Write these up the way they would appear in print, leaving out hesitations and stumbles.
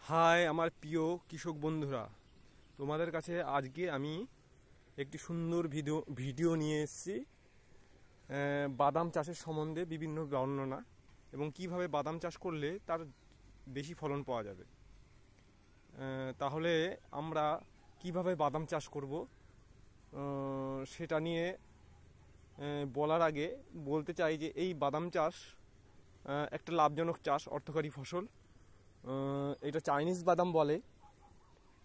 High আমার প্রিয় কৃষক বন্ধুরা, তোমাদের কাছে আজকে আমি একটি সুন্দর ভিডিও নিয়ে এসেছি। বাদাম চাষের সম্বন্ধে বিভিন্ন বর্ণনা এবং কিভাবে বাদাম চাষ করলে তার বেশি ফলন পাওয়া যাবে। তাহলে আমরা কিভাবে বাদাম চাষ করব সেটা নিয়ে বলার আগে বলতে চাই যে এই বাদাম চাষ একটা লাভজনক চাষ, অর্থকারী ফসল। এটা চাইনিজ বাদাম বলে,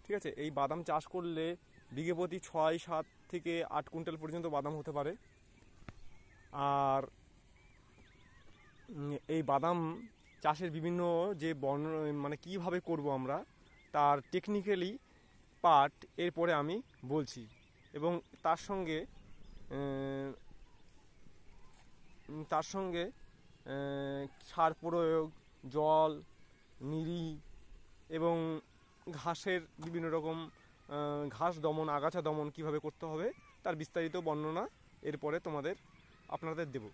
ঠিক আছে। এই বাদাম চাষ করলে বিঘে প্রতি 6-7 থেকে 8 কুইন্টাল পর্যন্ত বাদাম হতে পারে। আর এই বাদাম চাষের বিভিন্ন যে মানে কিভাবে করব আমরা, তার টেকনিক্যালি পার্ট এরপরে আমি বলছি। এবং তার সঙ্গে সার প্রয়োগ, জল, নিড়ি এবং ঘাসের বিভিন্ন রকম ঘাস দমন, আগাছা দমন কিভাবে করতে হবে তার বিস্তারিত বর্ণনা এরপরে আপনাদের দেব।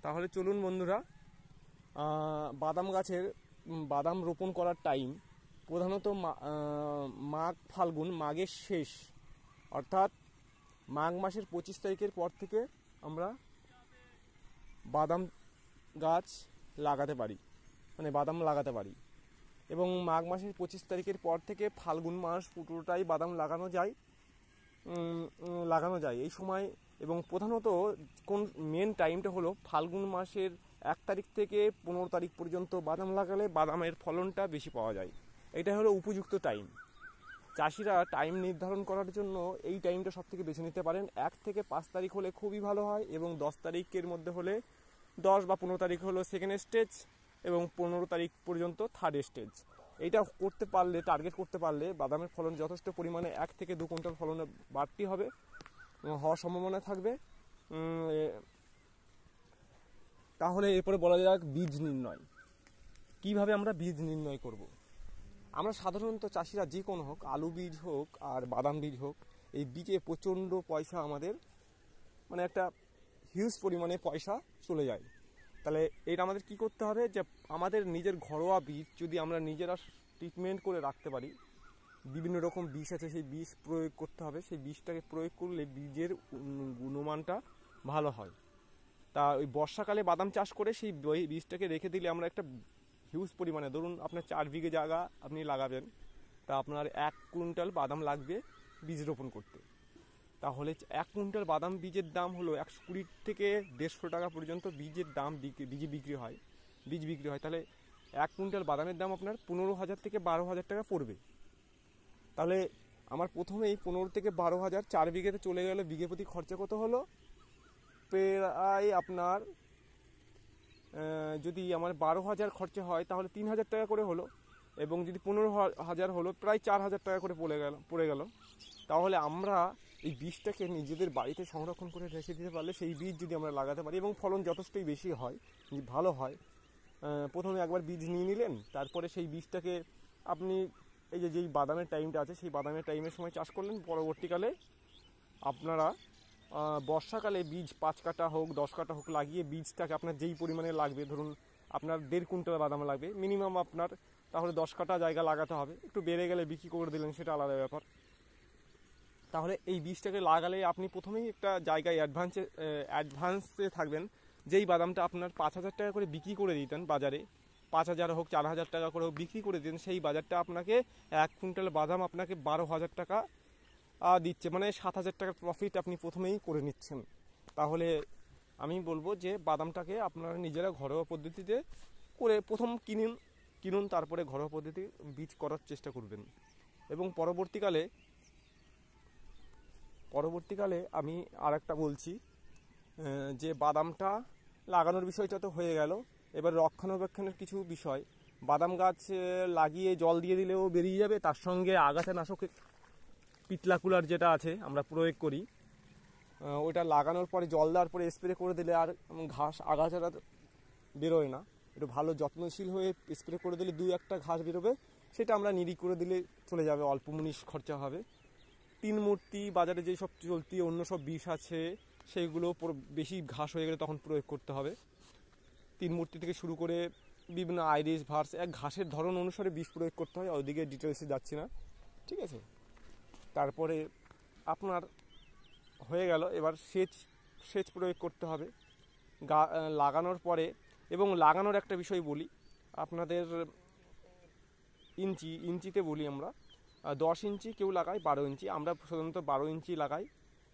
তাহলে চলুন বন্ধুরা, বাদাম গাছের বাদাম রোপণ করার টাইম প্রধানত মাঘ ফাল্গুন, মাঘের শেষ, অর্থাৎ মাঘ মাসের 25 তারিখের পর থেকে আমরা বাদাম গাছ লাগাতে পারি, মানে বাদাম লাগাতে পারি। এবং মাঘ মাসের 25 তারিখের পর থেকে ফাল্গুন মাস পুরোটাই বাদাম লাগানো যায় এই সময়। এবং প্রধানত মেন টাইমটা হলো ফাল্গুন মাসের 1 তারিখ থেকে 15 তারিখ পর্যন্ত বাদাম লাগালে বাদামের ফলনটা বেশি পাওয়া যায়। এটা হলো উপযুক্ত টাইম। চাষিরা টাইম নির্ধারণ করার জন্য এই টাইমটা সব থেকে বেছে নিতে পারেন। 1 থেকে 5 তারিখ হলে খুবই ভালো হয়, এবং 10 তারিখের মধ্যে হলে 10 বা 15 তারিখ হলো সেকেন্ড স্টেজ, এবং 15 তারিখ পর্যন্ত থার্ড স্টেজ। এইটা করতে পারলে, টার্গেট করতে পারলে বাদামের ফলন যথেষ্ট পরিমাণে 1 থেকে 2 কুইন্টাল ফলনে বাড়তি হওয়ার সম্ভাবনা থাকবে। তাহলে এরপরে বলা যাক বীজ নির্ণয়। কিভাবে আমরা বীজ নির্ণয় করব। আমরা সাধারণত চাষিরা যে কোনো হোক, আলু বীজ হোক আর বাদাম বীজ হোক, এই বীজে প্রচণ্ড পয়সা, আমাদের মানে একটা হিউজ পরিমাণে পয়সা চলে যায়। তাহলে এটা আমাদের কি করতে হবে, যে আমাদের নিজের ঘরোয়া বীজ যদি আমরা নিজেরা ট্রিটমেন্ট করে রাখতে পারি, বিভিন্ন রকম বিষ আছে, সেই বিষ প্রয়োগ করতে হবে। সেই বিষটাকে প্রয়োগ করলে বীজের গুণমানটা ভালো হয়। তা ওই বর্ষাকালে বাদাম চাষ করে সেই বীজটাকে রেখে দিলে আমরা একটা হিউজ পরিমাণে, ধরুন আপনার 4 বিঘে জায়গা আপনি লাগাবেন, তা আপনার 1 কুইন্টাল বাদাম লাগবে বীজ রোপণ করতে। তাহলে 1 কুইন্টাল বাদাম বীজের দাম হলো 120 থেকে 150 টাকা পর্যন্ত বীজের দাম বীজ বিক্রি হয়। তাহলে 1 কুইন্টাল বাদামের দাম আপনার 15,000 থেকে 12,000 টাকা পড়বে। তাহলে আমার প্রথমেই 15 থেকে 12,000 4 বিঘেতে চলে গেল। বিঘে প্রতি খরচা কত হলো? প্রায় আপনার যদি আমার 12,000 খরচা হয় তাহলে 3,000 টাকা করে হলো, এবং যদি 15,000 হলো প্রায় 4,000 টাকা করে পড়ে গেল। তাহলে আমরা এই বীজটাকে নিজেদের বাড়িতে সংরক্ষণ করে রেখে দিতে পারলে, সেই বীজ যদি আমরা লাগাতে পারি এবং ফলন যথেষ্টই বেশি হয়, ভালো হয়। প্রথমে একবার বীজ নিয়ে নিলেন, তারপরে সেই বীজটাকে আপনি এই যেই বাদামের টাইমটা আছে, সেই বাদামের টাইমের সময় চাষ করলেন। পরবর্তীকালে আপনারা বর্ষাকালে বীজ 5 কাঠা হোক 10 কাঠা হোক লাগিয়ে বীজটাকে আপনার যেই পরিমাণে লাগবে, ধরুন আপনার 1.5 কুইন্টাল বাদাম লাগবে মিনিমাম, আপনার তাহলে 10 কাঠা জায়গা লাগাতে হবে। একটু বেড়ে গেলে বিক্রি করে দিলেন, সেটা আলাদা ব্যাপার। তাহলে এই বীজটাকে লাগালে আপনি প্রথমেই একটা জায়গায় অ্যাডভান্সে থাকবেন। যেই বাদামটা আপনার 5,000 টাকা করে বিক্রি করে দিতেন বাজারে, 5,000 হোক 4,000 টাকা করে বিক্রি করে দিতেন, সেই বাজারটা আপনাকে 1 কুইন্টাল বাদাম আপনাকে 12,000 টাকা দিচ্ছে, মানে 7,000 টাকার প্রফিট আপনি প্রথমেই করে নিচ্ছেন। তাহলে আমি বলবো যে বাদামটাকে আপনারা নিজেরা ঘরোয়া পদ্ধতিতে করে প্রথম কিনুন, তারপরে ঘরোয়া পদ্ধতি বীজ করার চেষ্টা করবেন। এবং পরবর্তীকালে আমি আর একটা বলছি, যে বাদামটা লাগানোর বিষয়টা তো হয়ে গেল। এবার রক্ষণাবেক্ষণের কিছু বিষয়। বাদাম গাছ লাগিয়ে জল দিয়ে দিলেও বেরিয়ে যাবে, তার সঙ্গে আগাছানাশক পিতলাকুলার যেটা আছে আমরা প্রয়োগ করি, ওইটা লাগানোর পরে জল দেওয়ার পরে স্প্রে করে দিলে আর আগাছাটা বেরোয় না। একটু ভালো যত্নশীল হয়ে স্প্রে করে দিলে 2-1টা ঘাস বেরোবে, সেটা আমরা নিরি করে দিলে চলে যাবে, অল্প মুনিশ খরচা হবে। 3 মূর্তি বাজারে যেসব চলতি অন্য সব বিষ আছে সেইগুলো বেশি ঘাস হয়ে গেলে তখন প্রয়োগ করতে হবে। 3 মূর্তি থেকে শুরু করে বিভিন্ন আইরিশ ভার্স এক ঘাসের ধরন অনুসারে বিষ প্রয়োগ করতে হয়, ওইদিকে ডিটেলসে যাচ্ছি না, ঠিক আছে। তারপরে আপনার হয়ে গেল, এবার সেচ প্রয়োগ করতে হবে লাগানোর পরে। এবং লাগানোর একটা বিষয় বলি আপনাদের, ইঞ্চিতে বলি আমরা, 10 ইঞ্চি কেউ লাগায়, 12 ইঞ্চি, আমরা সাধারণত 12 ইঞ্চি লাগাই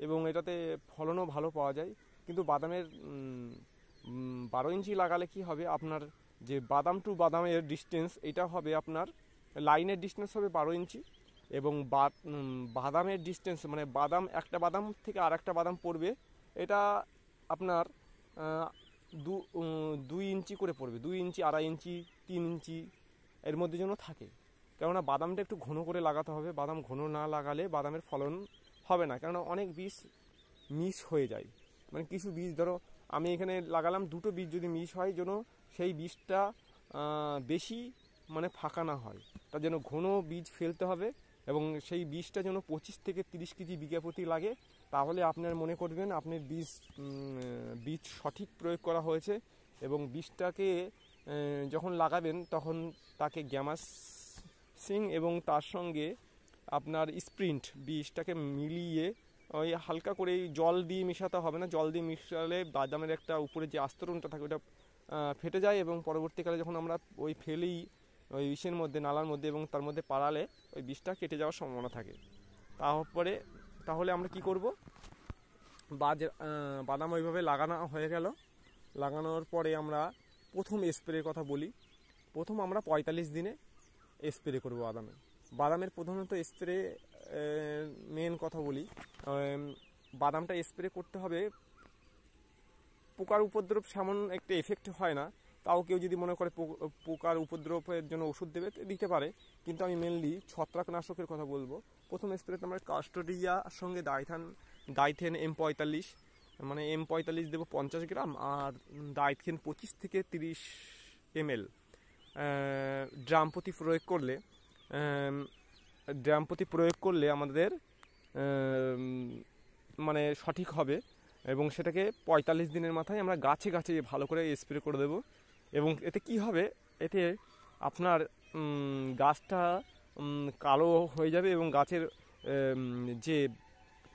এবং এটাতে ফলনও ভালো পাওয়া যায়। কিন্তু বাদামের 12 ইঞ্চি লাগালে কি হবে, আপনার যে বাদাম টু বাদামের ডিস্টেন্স এটা হবে আপনার, লাইনের ডিস্টেন্স হবে 12 ইঞ্চি এবং বাদামের ডিস্টেন্স মানে একটা বাদাম থেকে আর একটা বাদাম পড়বে, এটা আপনার 2 ইঞ্চি করে পড়বে, 2 ইঞ্চি, 2.5 ইঞ্চি, 3 ইঞ্চি এর মধ্যে যেন থাকে। কেননা বাদামটা একটু ঘন করে লাগাতে হবে, বাদাম ঘন না লাগালে বাদামের ফলন হবে না। কেননা অনেক বীজ মিস হয়ে যায়, মানে কিছু বীজ ধরো আমি এখানে লাগালাম, 2টো বীজ যদি মিস হয় যেন সেই বীজটা বেশি মানে ফাঁকা না হয়, তার জন্য ঘন বীজ ফেলতে হবে এবং সেই বীজটা যেন 25 থেকে 30 কেজি বিঘা প্রতি লাগে। তাহলে আপনার মনে করবেন আপনার বীজ সঠিক প্রয়োগ করা হয়েছে। এবং বীজটাকে যখন লাগাবেন তখন তাকে গ্যামাক্সিন এবং তার সঙ্গে আপনার স্প্রিন্ট বীজটাকে মিলিয়ে ওই হালকা করে জল দিয়ে মেশাতে হবে না, জল দিয়ে মিশালে বাদামের একটা উপরে যে আস্তরণটা থাকে ওটা ফেটে যায় এবং পরবর্তীকালে যখন আমরা ওই ফেলি ওই ইসের মধ্যে, নালার মধ্যে, এবং তার মধ্যে পাড়ালে ওই বীজটা কেটে যাওয়ার সম্ভাবনা থাকে। তাহলে আমরা কি করব, বাদাম ওইভাবে লাগানো হয়ে গেল। লাগানোর পরে আমরা প্রথম স্প্রের কথা বলি। প্রথম আমরা 45 দিনে স্প্রে করব বাদামের প্রধানত স্প্রে মেন কথা বলি, বাদামটা স্প্রে করতে হবে। পোকার উপদ্রব সেমন একটা এফেক্ট হয় না, তাও কেউ যদি মনে করে পোকার উপদ্রবের জন্য ওষুধ দিতে পারে, কিন্তু আমি মেনলি ছত্রাকনাশকের কথা বলবো। প্রথম স্প্রেতে আমরা কাস্টোডিয়ার সঙ্গে ডাইথেন M45, মানে M45 দেবো 50 গ্রাম, আর ডাইথেন 25 থেকে 30 ml ড্রাম প্রতি প্রয়োগ করলে আমাদের মানে সঠিক হবে। এবং সেটাকে 45 দিনের মাথায় আমরা গাছে গাছে ভালো করে স্প্রে করে দেব। এবং এতে কি হবে, এতে আপনার গাছটা কালো হয়ে যাবে এবং গাছের যে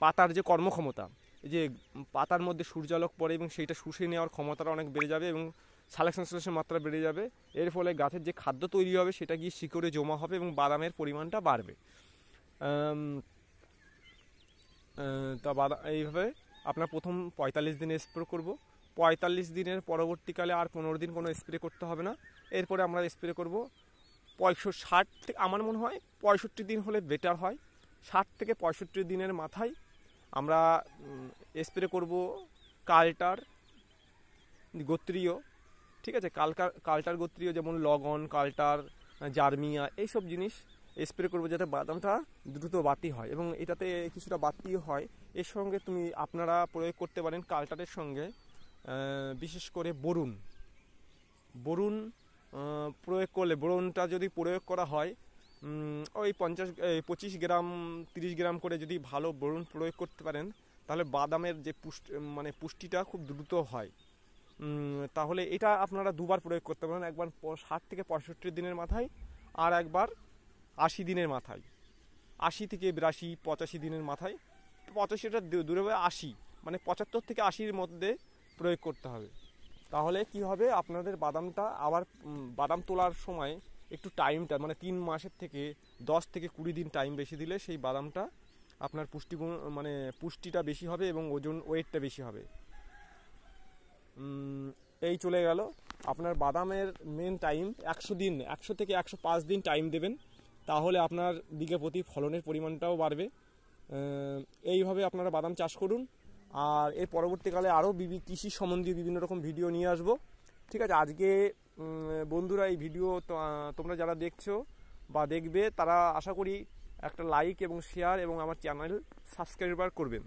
পাতার যে কর্মক্ষমতা, যে পাতার মধ্যে সূর্যালোক পড়ে এবং সেইটা শুষে নেওয়ার ক্ষমতাটা অনেক বেড়ে যাবে এবং সালেকশনের মাত্রা বেড়ে যাবে। এর ফলে গাছের যে খাদ্য তৈরি হবে সেটা গিয়ে শিকড়ে জমা হবে এবং বাদামের পরিমাণটা বাড়বে। এইভাবে আপনার প্রথম 45 দিনে স্প্রে করব। 45 দিনের পরবর্তীকালে আর 15 দিন কোনো স্প্রে করতে হবে না। এরপরে আমরা স্প্রে করব 60 থেকে, আমার মনে হয় 65 দিন হলে বেটার হয়। 60 থেকে 65 দিনের মাথায় আমরা স্প্রে করব কাল্টার গোত্রীয়, ঠিক আছে, কাল্টার গোত্রীয়, যেমন লগন, কাল্টার, জার্মিয়া, এইসব জিনিস স্প্রে করবো যাতে বাদামটা দ্রুত বাতি হয় এবং এটাতে কিছুটা বাতিও হয়। এর সঙ্গে আপনারা প্রয়োগ করতে পারেন কাল্টারের সঙ্গে বিশেষ করে বরুণ প্রয়োগ করলে, বোরনটা যদি প্রয়োগ করা হয় ওই 25 গ্রাম 30 গ্রাম করে যদি ভালো বোরন প্রয়োগ করতে পারেন তাহলে বাদামের যে পুষ্টিটা খুব দ্রুত হয়। তাহলে এটা আপনারা দুবার প্রয়োগ করতে পারেন, একবার 60 থেকে 65 দিনের মাথায় আর একবার 80 দিনের মাথায়। 80 থেকে 82 85 দিনের মাথায়, 85টা দূরে 80, মানে 75 থেকে 80-র মধ্যে প্রয়োগ করতে হবে। তাহলে কি হবে, আপনাদের বাদামটা আবার বাদাম তোলার সময় একটু টাইমটা, মানে 3 মাসের থেকে 10 থেকে 20 দিন টাইম বেশি দিলে সেই বাদামটা আপনার পুষ্টিটা বেশি হবে এবং ওয়েটটা বেশি হবে। এই চলে গেল আপনার বাদামের মেন টাইম 100 থেকে 105 দিন টাইম দেবেন, তাহলে আপনার বিঘা প্রতি ফলনের পরিমাণটাও বাড়বে। এইভাবে আপনারা বাদাম চাষ করুন। আর এর পরবর্তীকালে আরও কৃষি সম্বন্ধীয় বিভিন্ন রকম ভিডিও নিয়ে আসব, ঠিক আছে। আজকে বন্ধুরা এই ভিডিও তোমরা যারা দেখছো বা দেখবে তারা আশা করি একটা লাইক এবং শেয়ার এবং আমার চ্যানেল সাবস্ক্রাইবার করবেন।